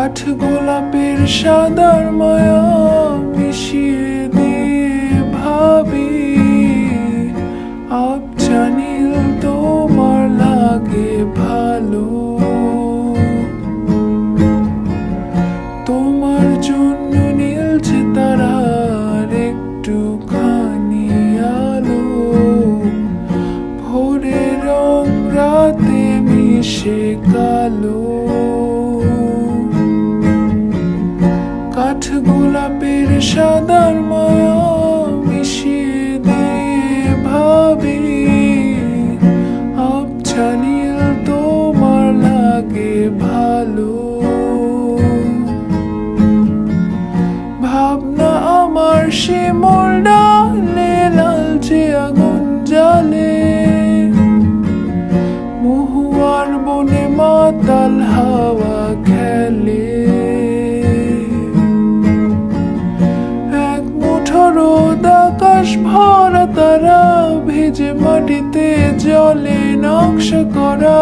কাঠ গোলাপের সাদার মায়া মিশিয়ে দিয়ে ভাবি আবছা নীল তোমার লাগে ভালো। তোমার জন্য নীলছে তারার একটুখানি আলো, ভোরের রং রাতে মিশে কালো। কাঠ গোলাপের সাদার মায়া মিশিয়ে দিয়ে ভাবি আবছা নীল তোমার লাগে ভালো। ভাবনা আমার শিমুল ডালে লালচে আগুন জ্বালে, মহুয়ার বনে মাতাল হাওয়া খেলে। রোদ আকাশ ভরা তারা ভেজে মাটিতে জলে নকশা করা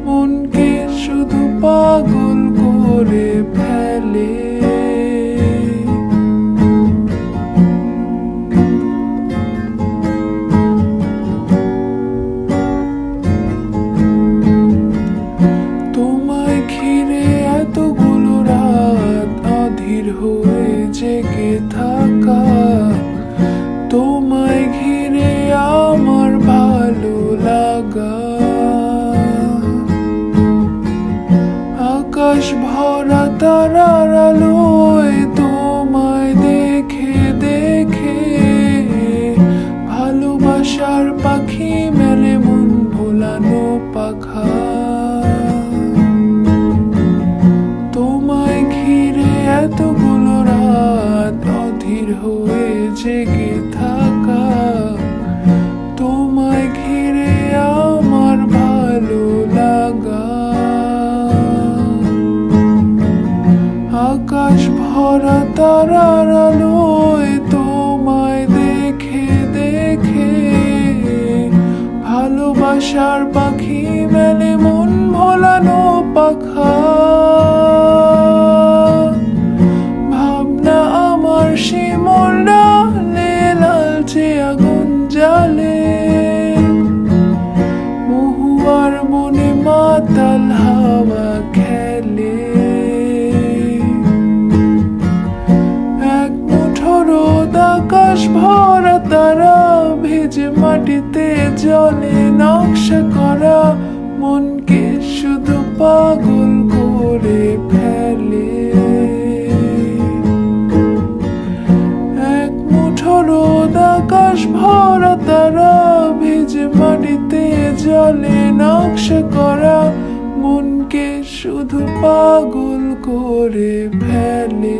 মনকে শুধু পাগল করে ফেলে। তোমায় ঘিরে এতগুলো রাত অধীর হয়ে জেগে থাকা, তোমায় ঘিরে আমার ভালো লাগা। আকাশ ভরা তারার আলোয় তোমায় দেখে দেখে ভালোবাসার পাখি মেলে মন ভোলানো পাখা। তোমায় ঘিরে এতগুলো রাত অধীর হয়ে জেগে থাকা, তোমায় ঘিরে আমার ভালো লাগা। আকাশ ভরা তারার আলোয় তোমায় দেখে দেখে ভালোবাসার পাখি মেলে মন ভোলানো পাখা। ভাবনা আমার শিমুল ডালে লালচে আগুন জ্বালে, মহুয়ার বনে মাতাল হাওয়া খেলে। এক মুঠো রোদ আকাশ ভরা তারা ভেজে মাটিতে জলে নকশা করা মনকে শুধু পাগল করে ফেলে। এক মুঠো রোদ আকাশ ভরা তারা ভেজে মাটিতে জলে নকশা করা মনকে শুধু পাগল করে ফেলে।